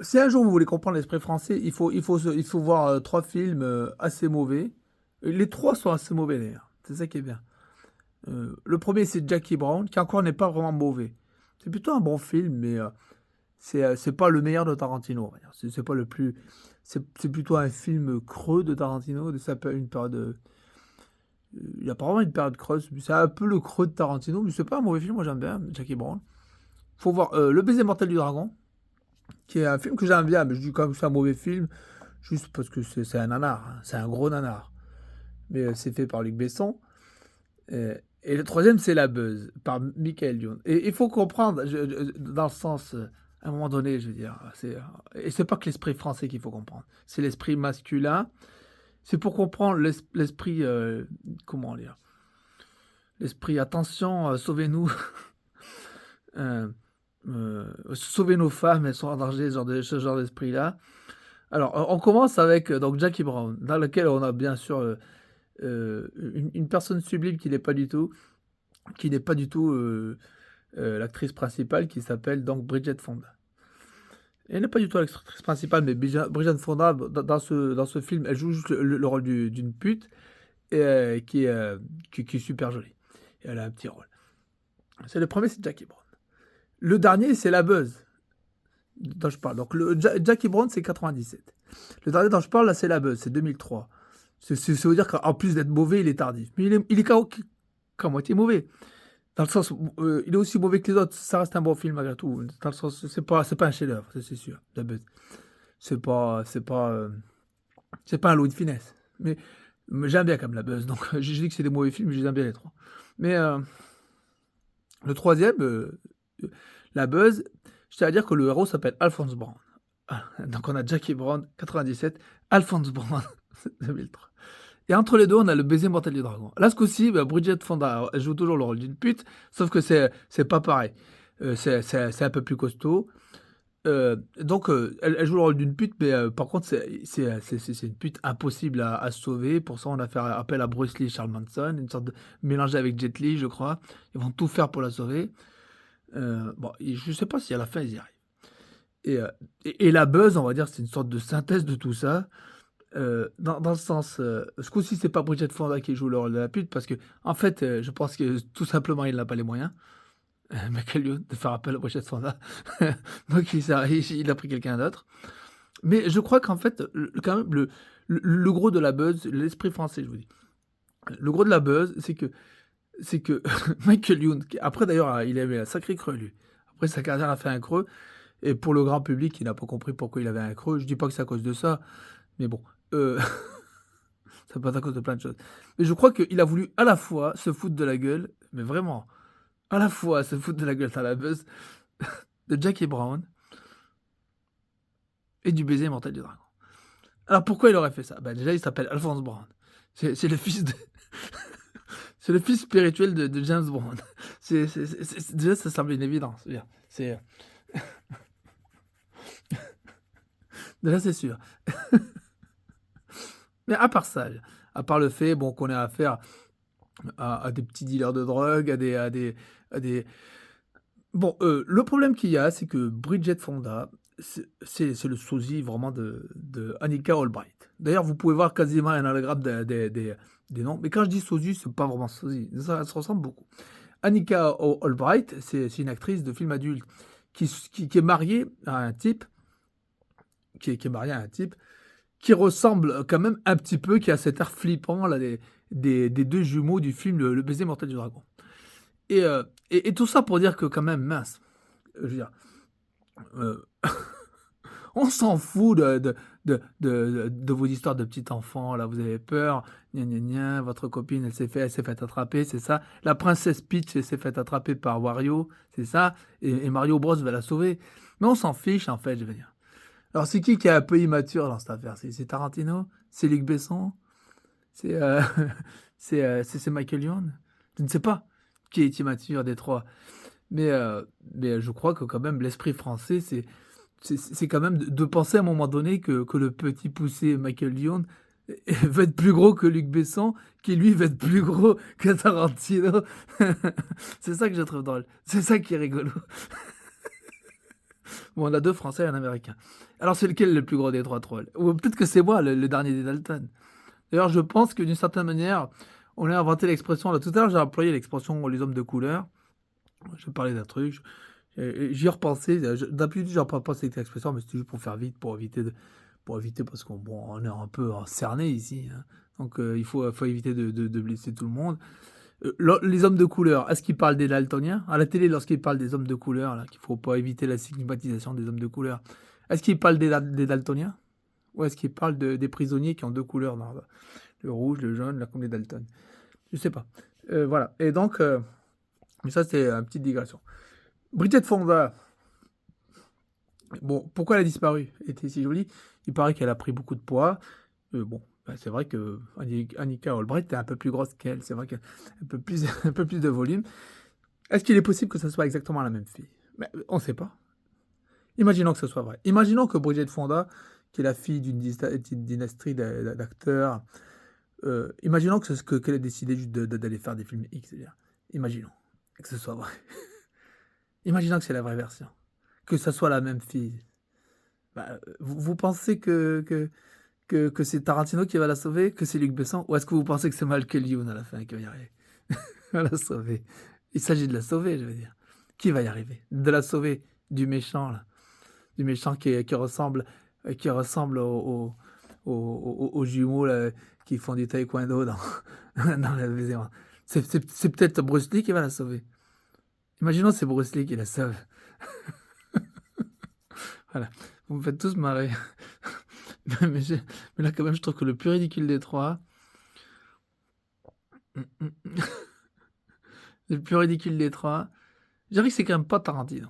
Si un jour vous voulez comprendre l'esprit français, il faut voir 3 films assez mauvais. Les 3 sont assez mauvais d'ailleurs. C'est ça qui est bien. Le premier c'est Jackie Brown, qui encore n'est pas vraiment mauvais. C'est plutôt un bon film, mais c'est pas le meilleur de Tarantino, on va dire. C'est pas le plus. C'est plutôt un film creux de Tarantino, de sa une période. Il y a pas vraiment une période creuse. C'est un peu le creux de Tarantino, mais c'est pas un mauvais film. Moi j'aime bien Jackie Brown. Faut voir Le Baiser mortel du dragon, qui est un film que j'aime bien, mais je dis quand même que c'est un mauvais film, juste parce que c'est un nanar, hein. C'est un gros nanar. Mais c'est fait par Luc Besson. Et le troisième, c'est La Buzz, par Michael Youn. Et il faut comprendre, dans le sens, à un moment donné, je veux dire, et c'est pas que l'esprit français qu'il faut comprendre, c'est l'esprit masculin. C'est pour comprendre l'esprit, comment dire, l'esprit, attention, sauvez-nous, euh, sauvez nos femmes, elles sont en danger, ce genre d'esprit-là. Alors, on commence avec donc Jackie Brown, dans lequel on a bien sûr une personne sublime qui n'est pas du tout l'actrice principale, qui s'appelle donc Bridget Fonda. Elle n'est pas du tout l'actrice principale, mais Bridget Fonda, dans ce film, elle joue juste le rôle d'une pute et, qui est super jolie. Et elle a un petit rôle. C'est le premier, c'est Jackie Brown. Le dernier, c'est La Buzz, dont je parle. Donc, Jackie Brown, c'est 97. Le dernier dont je parle, là, c'est La Buzz, c'est 2003. Ça veut dire qu'en plus d'être mauvais, il est tardif. Mais il est qu'à moitié mauvais. Dans le sens où il est aussi mauvais que les autres. Ça reste un bon film malgré tout. Dans le sens, c'est pas un chef-d'œuvre, ça, c'est sûr. La Buzz. C'est pas un lot de finesse. Mais j'aime bien quand même La Buzz. Donc, je dis que c'est des mauvais films, mais j'aime bien les trois. Mais le troisième, La Buzz, je tiens à dire que le héros s'appelle Alphonse Brown. Ah, donc, on a Jackie Brown, 97, Alphonse Brown, 2003. Et entre les deux, on a Le Baiser mortel du dragon. Là, ce coup-ci, bah, Bridget Fonda, elle joue toujours le rôle d'une pute, sauf que c'est pas pareil. C'est un peu plus costaud. Donc, elle joue le rôle d'une pute, mais par contre, c'est une pute impossible à sauver. Pour ça, on a fait appel à Bruce Lee et Charles Manson, une sorte de mélangé avec Jet Li, je crois. Ils vont tout faire pour la sauver. Bon, je sais pas si à la fin, ils y arrivent. Et la Buzz, on va dire, c'est une sorte de synthèse de tout ça. Dans le sens, ce coup-ci, c'est pas Bridget Fonda qui joue le rôle de la pute, parce que, en fait, je pense que tout simplement, il n'a pas les moyens, Michael Youn, de faire appel à Bridget Fonda. Donc, il a pris quelqu'un d'autre. Mais je crois qu'en fait, quand même, le gros de la Buzz, l'esprit français, je vous dis, le gros de la Buzz, c'est que Michael Youn, après d'ailleurs, il avait un sacré creux, lui. Après, sa carrière a fait un creux. Et pour le grand public, il n'a pas compris pourquoi il avait un creux. Je dis pas que c'est à cause de ça, mais bon. Euh, Ça peut être à cause de plein de choses. Mais je crois qu'il a voulu à la fois se foutre de la gueule, mais vraiment, à la fois se foutre de la gueule dans la buzz de Jackie Brown et du baiser mortel du dragon. Alors pourquoi il aurait fait ça? Bah déjà, il s'appelle Alphonse Brown. C'est le fils de... c'est le fils spirituel de James Brown. Déjà, ça semble une évidence. C'est, déjà, c'est sûr. Mais à part ça, à part le fait bon, qu'on ait affaire à des petits dealers de drogue, à des. Bon, le problème qu'il y a, c'est que Bridget Fonda, c'est le sosie vraiment de Annika Albright. D'ailleurs, vous pouvez voir quasiment un anagramme des noms. Mais quand je dis sosie, c'est pas vraiment sosie. Ça se ressemble beaucoup. Annika Albright, c'est une actrice de film adulte qui est mariée à un type, qui est marié à un type qui ressemble quand même un petit peu, qui a cet air flippant là, des deux jumeaux du film Le Baiser mortel du dragon. Et tout ça pour dire que quand même, mince, je veux dire, euh, on s'en fout de vos histoires de petits enfants, là, vous avez peur, gna gna gna, votre copine, elle s'est fait attraper, c'est ça. La princesse Peach, elle s'est fait attraper par Wario, c'est ça. Et Mario Bros va la sauver. Mais on s'en fiche, en fait, je veux dire. Alors, c'est qui est un peu immature dans cette affaire? C'est Tarantino? C'est Luc Besson? C'est c'est Michael Youn? Je ne sais pas qui est immature des trois. Mais je crois que quand même l'esprit français, c'est quand même de penser à un moment donné que le petit poussé Michael Youn va être plus gros que Luc Besson, qui lui va être plus gros que Tarantino. C'est ça que je trouve drôle. C'est ça qui est rigolo. Bon, on a 2 Français et un Américain. Alors c'est lequel le plus gros des 3 trolls? Ou peut-être que c'est moi le dernier des Dalton. D'ailleurs, je pense que d'une certaine manière, on a inventé l'expression là tout à l'heure, j'ai employé l'expression «les hommes de couleur». Je parlais d'un truc, j'y ai repensé, d'habitude, j'aurais pas pensé cette expression, mais c'était juste pour faire vite, pour éviter parce qu'on bon, on est un peu cerné ici, hein. Donc faut éviter de blesser tout le monde. Les hommes de couleur, est-ce qu'ils parlent des daltoniens? À la télé, lorsqu'ils parlent des hommes de couleur, là, qu'il faut pas éviter la stigmatisation des hommes de couleur, est-ce qu'ils parlent des daltoniens? Ou est-ce qu'ils parlent des prisonniers qui ont 2 couleurs dans le rouge, le jaune, là, comme les Dalton? Je sais pas. Voilà. Et donc, mais ça, c'est une petite digression. Bridget Fonda, bon, pourquoi elle a disparu? Elle était si jolie. Il paraît qu'elle a pris beaucoup de poids. Bon, bah, c'est vrai que Annika Albright est un peu plus grosse qu'elle. C'est vrai qu'elle a un peu plus de volume. Est-ce qu'il est possible que ce soit exactement la même fille? Mais on ne sait pas. Imaginons que ce soit vrai. Imaginons que Bridget Fonda, qui est la fille d'une dynastie d'acteurs, imaginons qu'elle ait décidé juste d'aller faire des films X. C'est-à-dire. Imaginons que ce soit vrai. Imaginons que c'est la vraie version. Que ce soit la même fille. Bah, vous pensez que c'est Tarantino qui va la sauver? Que c'est Luc Besson? Ou est-ce que vous pensez que c'est Michael Youn à la fin qui va y arriver? Va la sauver. Il s'agit de la sauver, je veux dire. Qui va y arriver? De la sauver du méchant, là. Du méchant qui ressemble aux jumeaux là, qui font du taekwondo dans, dans la maison. C'est peut-être Bruce Lee qui va la sauver. Imaginons c'est Bruce Lee qui la sauve. Voilà. Vous me faites tous marrer. mais, mais là, quand même, je trouve que le plus ridicule des trois. Le plus ridicule des trois. Je dirais que c'est quand même pas Tarantino.